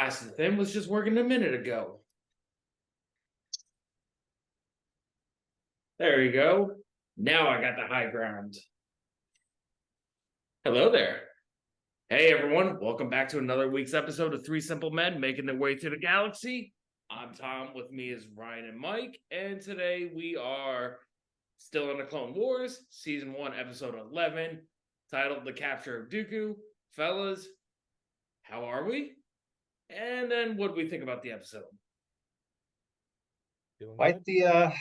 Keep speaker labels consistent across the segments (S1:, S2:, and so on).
S1: Fast and Thin was just working a minute ago. There you go. Now I got the high ground. Hello there. Hey everyone, welcome back to another week's episode of Three Simple Men Making Their Way Through the Galaxy. I'm Tom, with me is Ryan and Mike, and today we are still in the Clone Wars, Season 1, Episode 11, titled The Capture of Dooku. Fellas, how are we? And then what do we think about the episode?
S2: Doing
S3: Quite
S2: good.
S3: the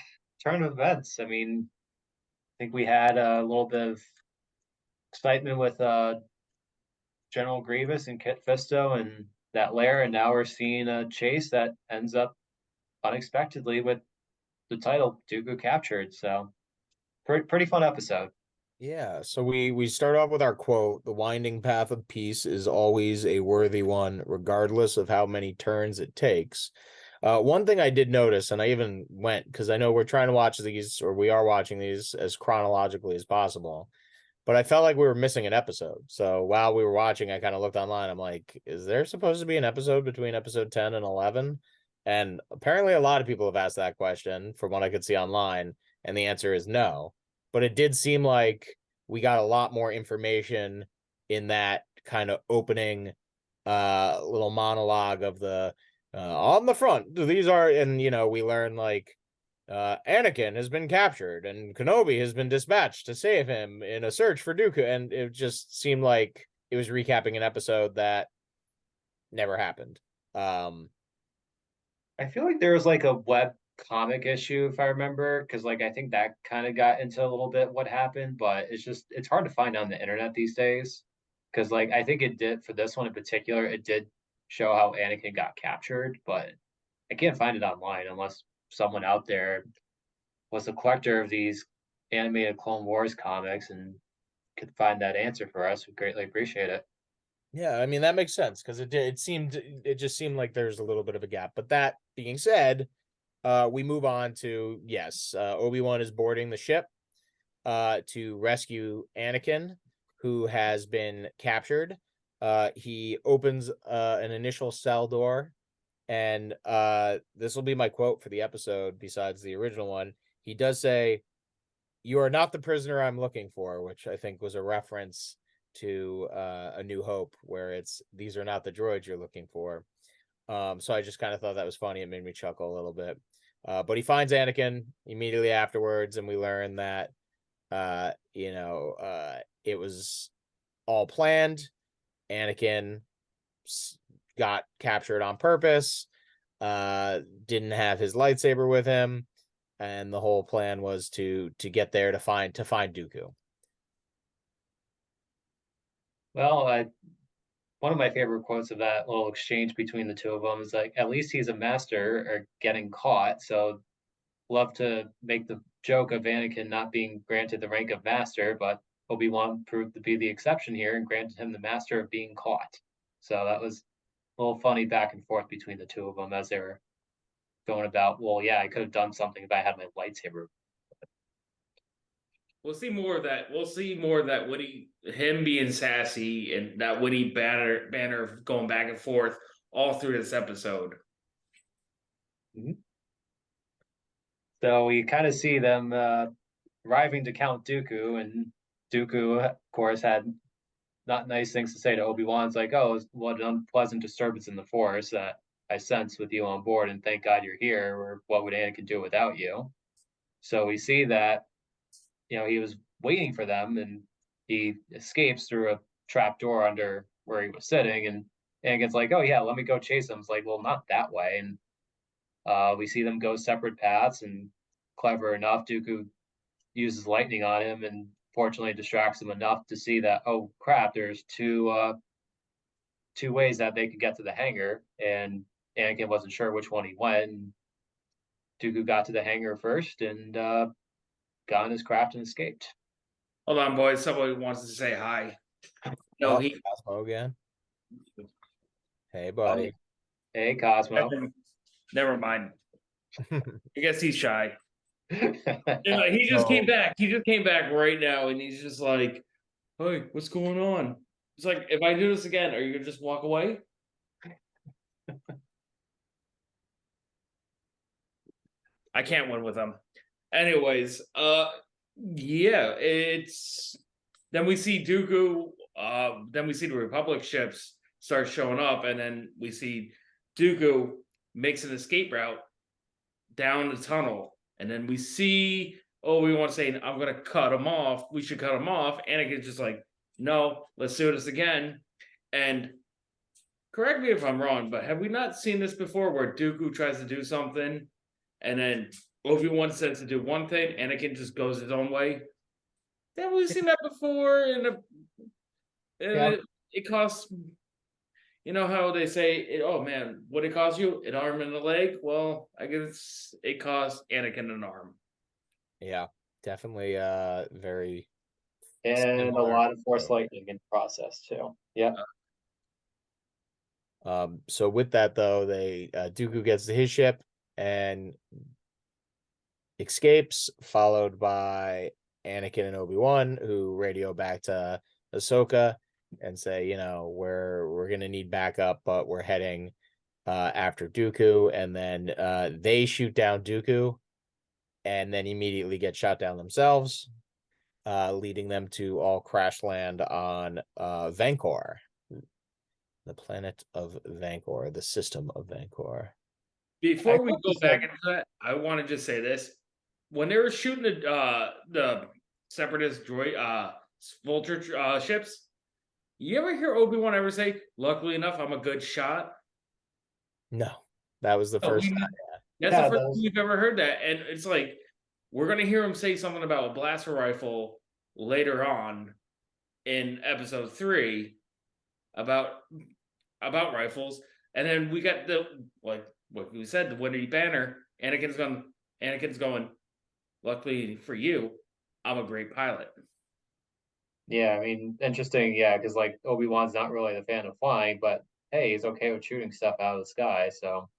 S3: turn of events. I mean, I think we had a little bit of excitement with General Grievous and Kit Fisto and that lair, and now we're seeing a chase that ends up unexpectedly with the title Dooku Captured. So pretty fun episode.
S2: Yeah, so we start off with our quote: "The winding path of peace is always a worthy one, regardless of how many turns it takes." One thing I did notice, and I even went because I know we're trying to watch these, or we are watching these as chronologically as possible, but I felt like we were missing an episode. So while we were watching, I kind of looked online. I'm like, is there supposed to be an episode between episode 10 and 11? And apparently a lot of people have asked that question from what I could see online, and the answer is no. But it did seem like we got a lot more information in that kind of opening little monologue of the on the front. These are, and we learn like Anakin has been captured and Kenobi has been dispatched to save him in a search for Dooku, and it just seemed like it was recapping an episode that never happened.
S3: I feel like there was like a web comic issue, if I remember, because like I think that kind of got into a little bit what happened, but it's hard to find on the internet these days. Because like I think it did for this one in particular, it did show how Anakin got captured, but I can't find it online unless someone out there was a collector of these animated Clone Wars comics and could find that answer for us. We greatly appreciate it.
S2: Yeah, I mean that makes sense because it just seemed like there's a little bit of a gap. But that being said, we move on to yes, Obi-Wan is boarding the ship to rescue Anakin, who has been captured. He opens an initial cell door, and this will be my quote for the episode besides the original one. He does say, "You are not the prisoner I'm looking for," which I think was a reference to A New Hope, where it's "These are not the droids you're looking for." So I just kind of thought that was funny. It made me chuckle a little bit. But he finds Anakin immediately afterwards, and we learn that it was all planned. Anakin got captured on purpose, didn't have his lightsaber with him, and the whole plan was to get there to find Dooku.
S3: Well, one of my favorite quotes of that little exchange between the two of them is like, "At least he's a master at getting caught." So, love to make the joke of Anakin not being granted the rank of master, but Obi-Wan proved to be the exception here and granted him the master of being caught. So that was a little funny back and forth between the two of them as they were going about, well, yeah, I could have done something if I had my lightsaber.
S1: We'll see more of that. We'll see more of that witty, him being sassy and that witty banner going back and forth all through this episode.
S3: Mm-hmm. So we kind of see them arriving to Count Dooku, and Dooku, of course, had not nice things to say to Obi-Wan. It's like, "Oh, what an unpleasant disturbance in the Force that I sense with you on board, and thank God you're here, or what would Anakin do without you?" So we see that, he was waiting for them, and he escapes through a trap door under where he was sitting, and Anakin's like, "Oh yeah, let me go chase him." It's like, well, not that way. And we see them go separate paths, and clever enough, Dooku uses lightning on him and fortunately distracts him enough to see that, oh crap, there's two ways that they could get to the hangar, and Anakin wasn't sure which one he went. And Dooku got to the hangar first and got on his craft and escaped.
S1: Hold on, boys. Somebody wants to say hi. No, he.
S2: Cosmo again. Hey, buddy.
S3: Hey, Cosmo.
S1: Never mind. I guess he's shy.
S3: Yeah,
S1: he just came back. He just came back right now, and he's just like, "Hey, what's going on?" It's like, if I do this again, are you gonna just walk away? I can't win with them. Anyways, yeah, it's then we see Dooku, then we see the Republic ships start showing up, and then we see Dooku makes an escape route down the tunnel, and then we see Obi-Wan saying, "I'm gonna cut him off. We should cut him off." Anakin's just like, "No, let's do this again." And correct me if I'm wrong, but have we not seen this before, where Dooku tries to do something, and then Obi-Wan says to do one thing, Anakin just goes his own way? Have we seen that before? It costs. You know how they say, "Oh man, what it cost you? An arm and a leg." Well, I guess it cost Anakin an arm.
S2: Yeah, definitely very
S3: And a
S2: similar.
S3: lot of Force lightning in the process too. Yeah.
S2: So with that though, Dooku gets to his ship and escapes, followed by Anakin and Obi-Wan, who radio back to Ahsoka and say, we're gonna need backup, but we're heading after Dooku, and then they shoot down Dooku and then immediately get shot down themselves, leading them to all crash land on Vancor, the planet of Vancor, the system of Vancor.
S1: Before we go back into that, I want to just say this: when they were shooting the Separatist droid vulture ships, you ever hear Obi-Wan ever say, "Luckily enough, I'm a good shot"?
S2: No, that was the first time.
S1: That's the first time we've ever heard that, and it's like we're gonna hear him say something about a blaster rifle later on in episode 3 about rifles, and then we got the what we said, the Windy Banner. Anakin's going. Luckily for you, I'm a great pilot.
S3: Yeah, I mean, interesting. Yeah, because like Obi-Wan's not really a fan of flying, but hey, he's okay with shooting stuff out of the sky. So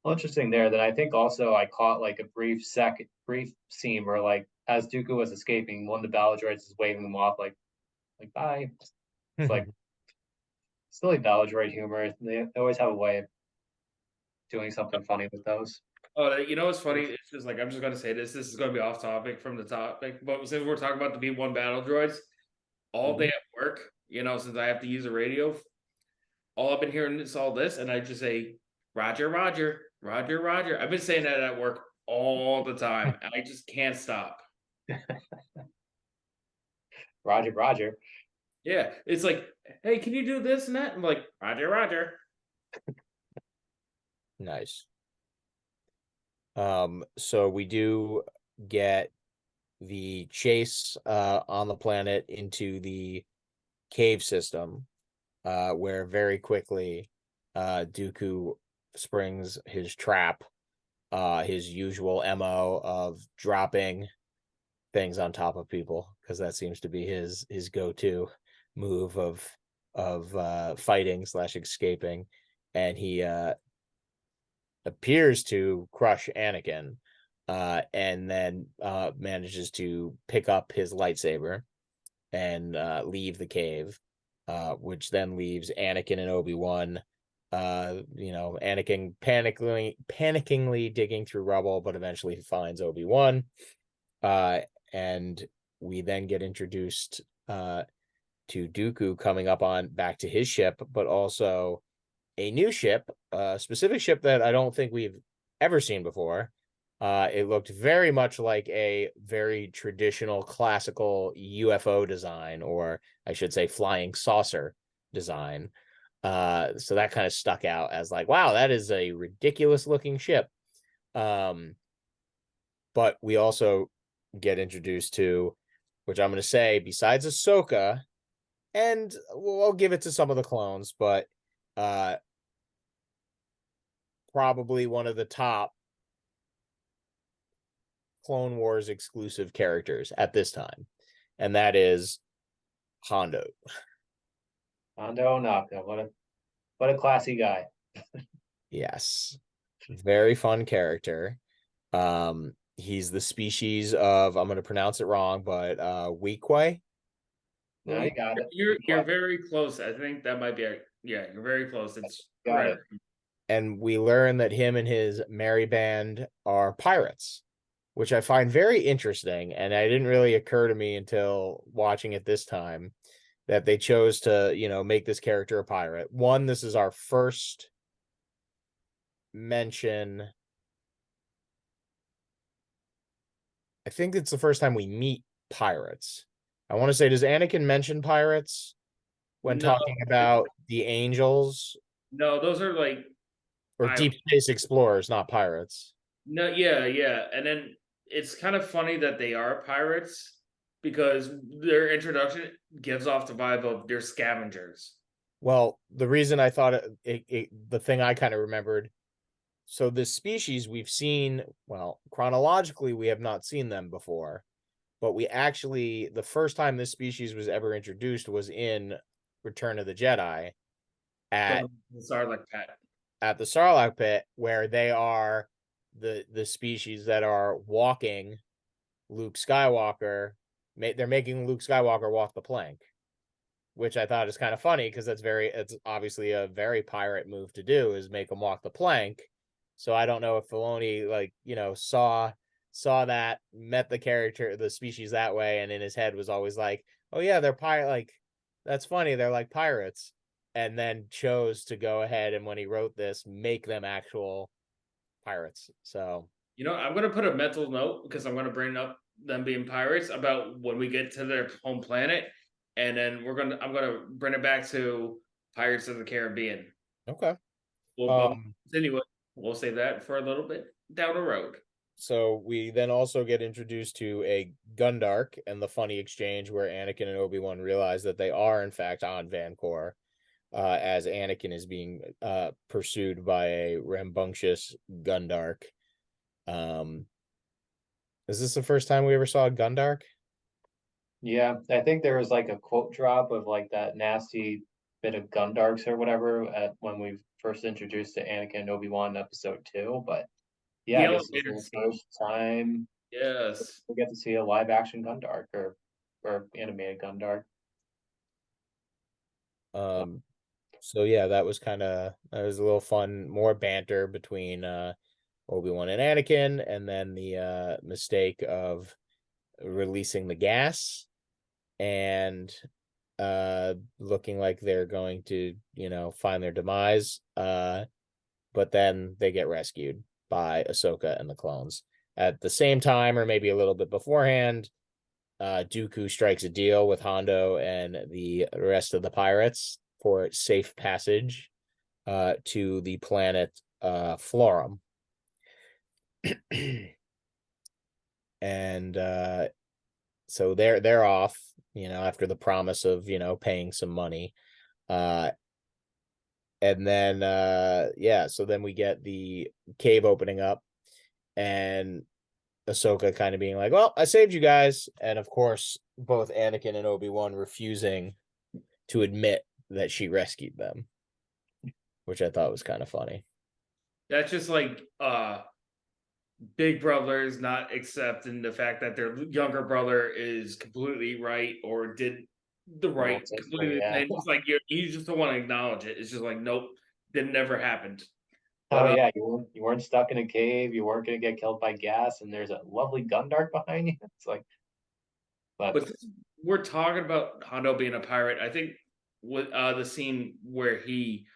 S3: well, interesting there. Then I think also I caught like a brief scene where like as Dooku was escaping, one of the battle droids is waving them off like bye. It's like silly battle droid humor. They always have a way of doing something funny with those.
S1: Oh, you know what's funny? It's just like I'm just gonna say this. This is gonna be off topic from the topic, but since we're talking about the B-1 battle droids, all day at work, since I have to use a radio, all I've been hearing is all this, and I just say, "Roger, Roger, Roger, Roger." I've been saying that at work all the time, and I just can't stop.
S3: Roger, Roger.
S1: Yeah, it's like, "Hey, can you do this and that?" I'm like, "Roger, Roger."
S2: Nice. So we do get the chase on the planet into the cave system, where very quickly Dooku springs his trap, his usual MO of dropping things on top of people, because that seems to be his go-to move of fighting / escaping, and he appears to crush Anakin, and then manages to pick up his lightsaber and leave the cave, which then leaves Anakin and Obi-Wan, Anakin panickingly digging through rubble, but eventually finds Obi-Wan, and we then get introduced to Dooku coming up on back to his ship, but also a new ship, a specific ship that I don't think we've ever seen before. It looked very much like a very traditional classical UFO design, or I should say flying saucer design. So that kind of stuck out as like, wow, that is a ridiculous looking ship. But we also get introduced to, which I'm going to say, besides Ahsoka, and I'll give it to some of the clones, but probably one of the top Clone Wars exclusive characters at this time, and that is Hondo.
S3: Hondo Naka, what a classy guy.
S2: Yes, very fun character. He's the species of, I'm going to pronounce it wrong, but Weequay.
S3: No, you got it.
S1: You're very close. I think that might be you're very close. It's
S3: got it.
S2: and we learn that him and his merry band are pirates, which I find very interesting. And it didn't really occur to me until watching it this time that they chose to, make this character a pirate. One, this is our first mention. I think it's the first time we meet pirates. I want to say, does Anakin mention pirates when
S1: No,
S2: talking about the angels
S1: no, those are like
S2: or
S1: I
S2: deep space explorers, not pirates?
S1: no, yeah. And then it's kind of funny that they are pirates because their introduction gives off the vibe of they're scavengers.
S2: Well, the reason I thought the thing I kind of remembered. So this species we've seen, well, chronologically, we have not seen them before, but the first time this species was ever introduced was in Return of the Jedi at
S1: The Sarlacc pit.
S2: the Sarlacc pit, where they are the species that are walking Luke Skywalker. They're making Luke Skywalker walk the plank, which I thought is kind of funny because it's obviously a very pirate move to do, is make him walk the plank. So I don't know if Filoni saw that, met the species that way, and in his head was always like, oh yeah, they're pirate, like that's funny, they're like pirates, and then chose to go ahead and when he wrote this, make them actual pirates. So
S1: I'm gonna put a mental note because I'm gonna bring up them being pirates about when we get to their home planet, and then I'm gonna bring it back to Pirates of the Caribbean.
S2: okay.
S1: But anyway, we'll save that for a little bit down the road.
S2: So we then also get introduced to a Gundark and the funny exchange where Anakin and Obi-Wan realize that they are in fact on Vancouver, as Anakin is being pursued by a rambunctious Gundark. Is this the first time we ever saw a Gundark?
S3: Yeah, I think there was like a quote drop of like that nasty bit of Gundarks or whatever at when we first introduced to Anakin and Obi-Wan in episode 2. But
S1: The
S3: yeah, this is
S1: elevator
S3: the
S1: scene.
S3: first time
S1: Yes.
S3: we get to see a live action Gundark or animated Gundark.
S2: So yeah, that was a little fun, more banter between Obi-Wan and Anakin, and then the mistake of releasing the gas and looking like they're going to, find their demise. But then they get rescued by Ahsoka and the clones. At the same time, or maybe a little bit beforehand, Dooku strikes a deal with Hondo and the rest of the pirates for safe passage to the planet Florum. And so they're off, after the promise of, paying some money. And then so then we get the cave opening up and Ahsoka kind of being like, well, I saved you guys. And of course, both Anakin and Obi-Wan refusing to admit that she rescued them, which I thought was kind of funny.
S1: That's just like big brothers not accepting the fact that their younger brother is completely right or did the right completely thing. It's like you just don't want to acknowledge it. It's just like, nope, that never happened.
S3: Oh yeah, you weren't stuck in a cave, you weren't gonna get killed by gas, and there's a lovely Gundark behind you. It's like,
S1: but we're talking about Hondo being a pirate. I think with the scene where he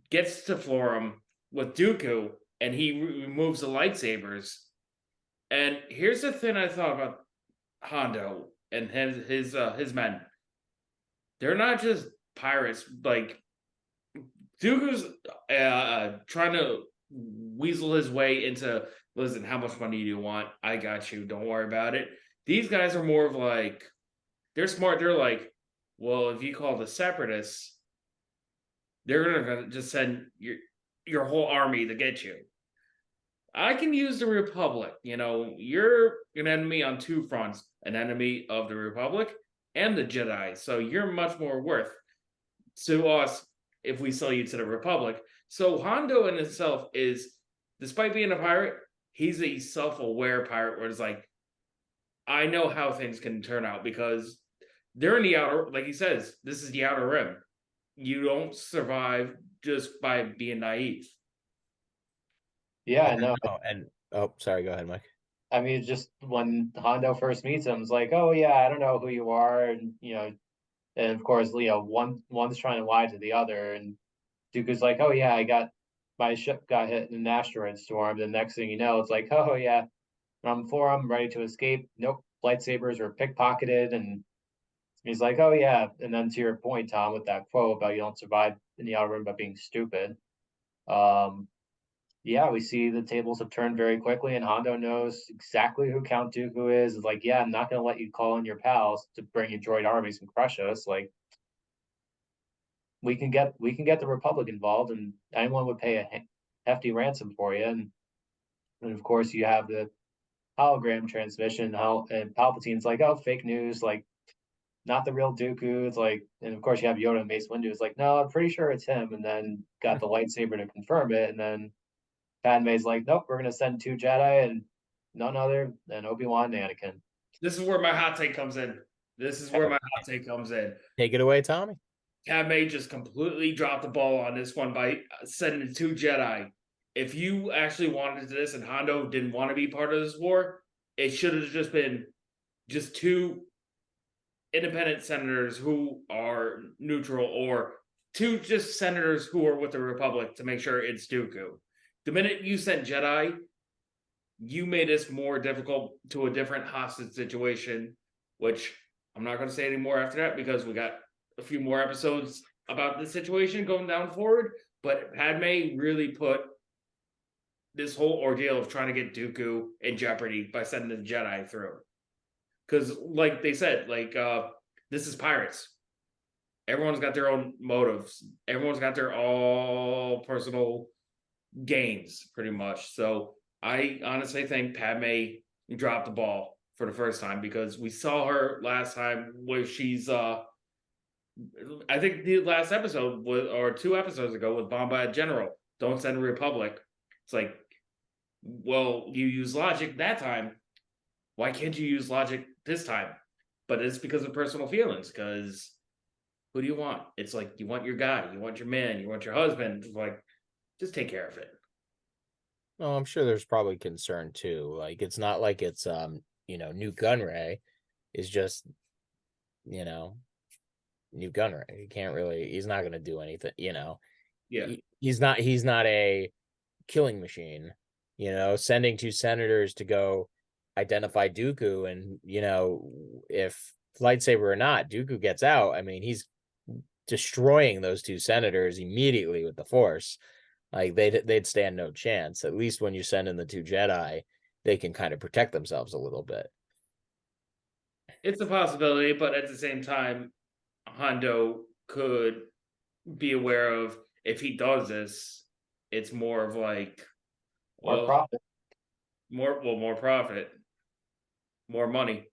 S1: gets to Florum with Dooku and he removes the lightsabers. And here's the thing I thought about Hondo and his men. They're not just pirates. Like Dooku's trying to weasel his way into, listen, how much money do you want? I got you. Don't worry about it. These guys are more of like, they're smart. They're like, well, if you call the separatists, they're gonna just send your whole army to get you. I can use the Republic. You're an enemy on two fronts, an enemy of the Republic and the Jedi. So you're much more worth to us if we sell you to the Republic. So Hondo in itself is, despite being a pirate, he's a self-aware pirate where it's like, I know how things can turn out because they're in the outer, like he says, this is the outer rim. You don't survive just by being naive.
S3: Yeah,
S2: And,
S3: no.
S2: sorry, go ahead, Mike.
S3: I mean, just when Hondo first meets him, it's like, oh yeah, I don't know who you are, and and of course, one's trying to lie to the other, and Dooku's like, oh yeah, I got my ship got hit in an asteroid storm. The next thing you know, it's like, oh yeah, I'm for him, ready to escape. Nope, lightsabers were pickpocketed, and he's like, oh yeah. And then to your point, Tom, with that quote about you don't survive in the outer rim by being stupid. Um, yeah, we see the tables have turned very quickly, and Hondo knows exactly who Count Dooku is. It's like, yeah, I'm not going to let you call in your pals to bring you droid armies and crush us. Like, we can get the Republic involved, and anyone would pay a hefty ransom for you. And of course, you have the hologram transmission. And Palpatine's like, oh, fake news, like not the real Dooku. It's like, and of course, you have Yoda and Mace Windu. It's like, no, I'm pretty sure it's him. And then got the lightsaber to confirm it, and then Padme's like, nope, we're gonna send 2 Jedi and none other than Obi-Wan and Anakin.
S1: This is where my hot take comes in.
S2: Take it away, Tommy.
S1: Padme just completely dropped the ball on this one by sending 2 Jedi. If you actually wanted this and Hondo didn't want to be part of this war, it should have just been just 2 independent senators who are neutral, or 2 just senators who are with the Republic to make sure it's Dooku. The minute you sent Jedi, you made this more difficult to a different hostage situation, which I'm not going to say anymore after that because we got a few more episodes about this situation going down forward. But Padme really put this whole ordeal of trying to get Dooku in jeopardy by sending the Jedi through. Because, like they said, this is pirates. Everyone's got their own motives. Everyone's got their all personal gains, pretty much. So I honestly think Padme dropped the ball for the first time, because we saw her last time where she's I think the last episode was, or 2 episodes ago, was Bombad General. Don't send a Republic. It's like, well, you use logic that time. Why can't you use logic this time? But it's because of personal feelings, because who do you want? It's like, you want your guy, you want your man, you want your husband. It's like, just take care of it.
S2: No, I'm sure there's probably concern too. Like, it's not like it's Newt Gunray is just, Newt Gunray. He's not gonna do anything,
S1: Yeah.
S2: He's not a killing machine, sending 2 senators to go identify Dooku, and if lightsaber or not, Dooku gets out. I mean, he's destroying those 2 senators immediately with the Force. Like, they'd stand no chance. At least when you send in the 2 Jedi, they can kind of protect themselves a little bit.
S1: It's a possibility, but at the same time, Hondo could be aware of, if he does this, it's more of like,
S3: More profit.
S1: More profit, more money.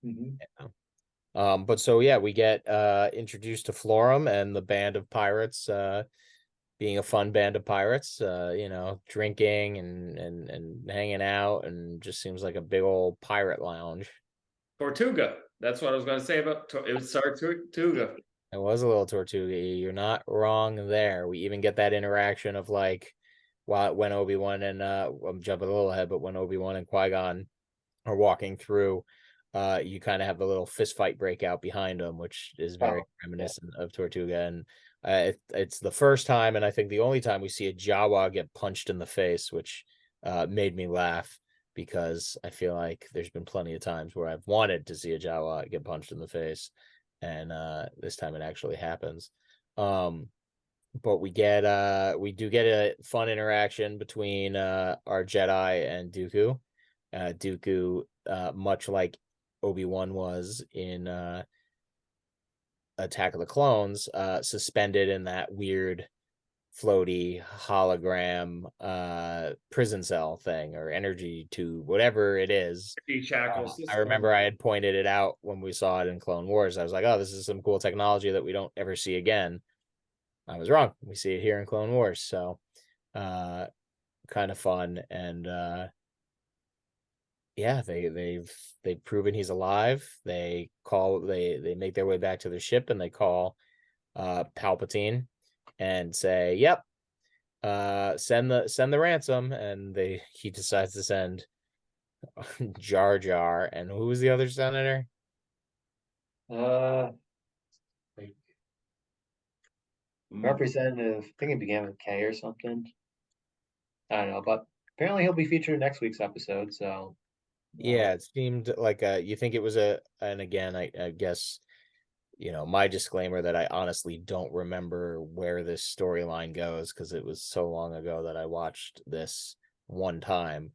S3: Mm-hmm.
S2: But so yeah, we get introduced to Florum and the band of pirates, being a fun band of pirates, drinking and hanging out, and just seems like a big old pirate lounge.
S1: Tortuga. That's what I was going to say about it. Was Tortuga.
S2: It was a little Tortuga. You're not wrong there. We even get that interaction of like, when Obi-Wan and I'm jumping a little ahead, but when Obi-Wan and Qui-Gon are walking through, you kind of have a little fist fight breakout behind them, which is very reminiscent of Tortuga. And it's the first time, and I think the only time, we see a Jawa get punched in the face, which made me laugh, because I feel like there's been plenty of times where I've wanted to see a Jawa get punched in the face, and this time it actually happens. But we do get a fun interaction between our Jedi and Dooku. Dooku, much like Obi-Wan was in Attack of the Clones, suspended in that weird floaty hologram prison cell thing, or energy tube, whatever it is. I remember I had pointed it out when we saw it in Clone Wars. I was like, oh, this is some cool technology that we don't ever see again. I was wrong. We see it here in Clone Wars. So kind of fun. And yeah, they've proven he's alive. They make their way back to their ship, and they call Palpatine and say, yep, send the ransom, and he decides to send Jar Jar, and who was the other senator?
S3: Like
S1: Mm.
S3: Representative, I think it began with K or something. I don't know, but apparently he'll be featured in next week's episode. So
S2: Yeah, it seemed like you think it was and again, I guess, my disclaimer that I honestly don't remember where this storyline goes because it was so long ago that I watched this one time.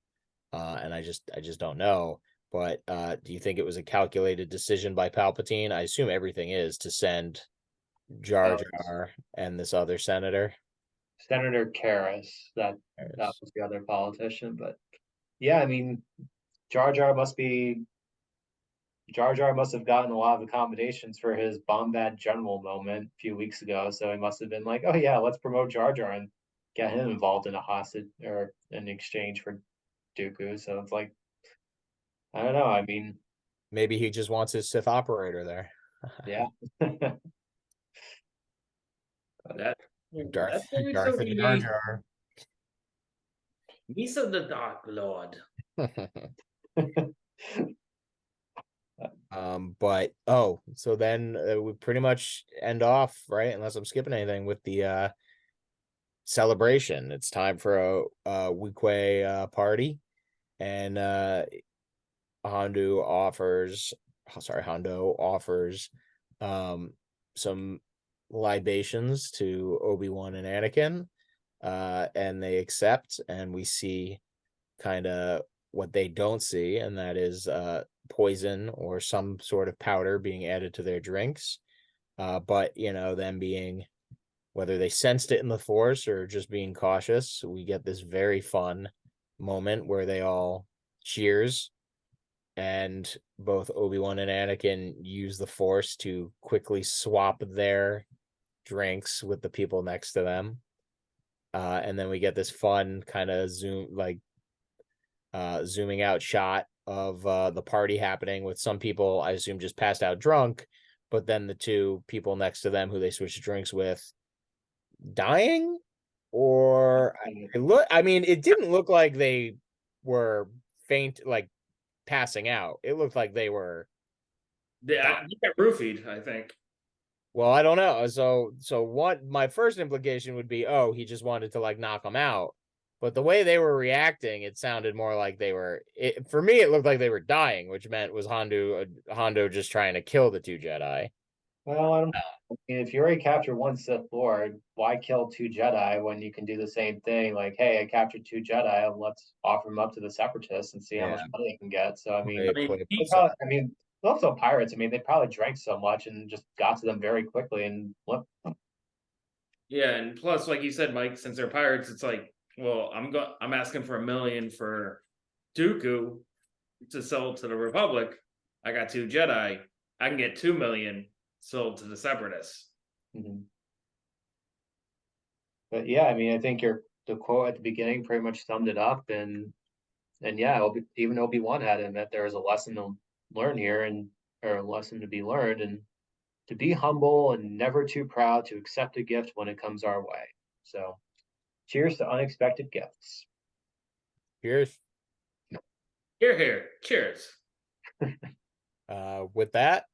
S2: And I just don't know. But do you think it was a calculated decision by Palpatine? I assume everything is to send Jar Jar and this other senator.
S3: Senator Karras, that was the other politician. But yeah, I mean, Jar Jar must be Jar Jar must have gotten a lot of accommodations for his Bombad General moment a few weeks ago. So he must have been like, oh yeah, let's promote Jar Jar and get him involved in a hostage or in exchange for Dooku. So it's like, I don't know. I mean,
S2: Maybe he just wants his Sith operator there.
S3: yeah.
S1: That
S2: Darth
S1: that's very
S2: Darth
S1: so
S2: and Jar
S1: unique.
S2: Jar.
S1: Misa the Dark Lord.
S2: But so then we pretty much end off, right? Unless I'm skipping anything with the celebration. It's time for a Weequay party, and Hondo offers some libations to Obi-Wan and Anakin, and they accept, and we see kind of what they don't see, and that is poison or some sort of powder being added to their drinks. But them being, whether they sensed it in the Force or just being cautious, we get this very fun moment where they all cheers, and both Obi-Wan and Anakin use the Force to quickly swap their drinks with the people next to them. And then we get this fun kind of zooming out shot of the party happening with some people, I assume, just passed out drunk, but then the two people next to them who they switched drinks with dying, or it didn't look like they were faint, like passing out. It looked like they were
S1: They got roofied, I think.
S2: Well, I don't know. So what my first implication would be, oh, he just wanted to like knock them out. But the way they were reacting, it sounded more like for me, it looked like they were dying, which meant was Hondo just trying to kill the two Jedi.
S3: Well, I mean, if you already captured one Sith Lord, why kill two Jedi when you can do the same thing? Like, hey, I captured two Jedi, let's offer them up to the Separatists and see how much money they can get. So, I mean, also pirates. I mean, they probably drank so much and just got to them very quickly and what?
S1: Yeah, and plus, like you said, Mike, since they're pirates, it's like, well, I'm asking for $1 million for Dooku to sell to the Republic. I got two Jedi. I can get $2 million sold to the Separatists.
S3: Mm-hmm. But yeah, I mean, I think the quote at the beginning pretty much summed it up, and yeah, even Obi-Wan had in that there is a lesson to learn here, or a lesson to be learned, and to be humble and never too proud to accept a gift when it comes our way. So, cheers to unexpected gifts.
S2: Cheers.
S1: Here. Cheers.
S2: With that,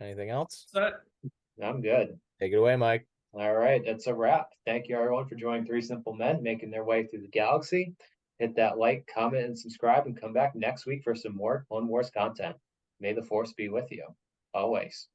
S2: anything else?
S3: I'm good.
S2: Take it away, Mike.
S3: All right, that's a wrap. Thank you, everyone, for joining Three Simple Men making their way through the galaxy. Hit that like, comment, and subscribe, and come back next week for some more Clone Wars content. May the Force be with you, always.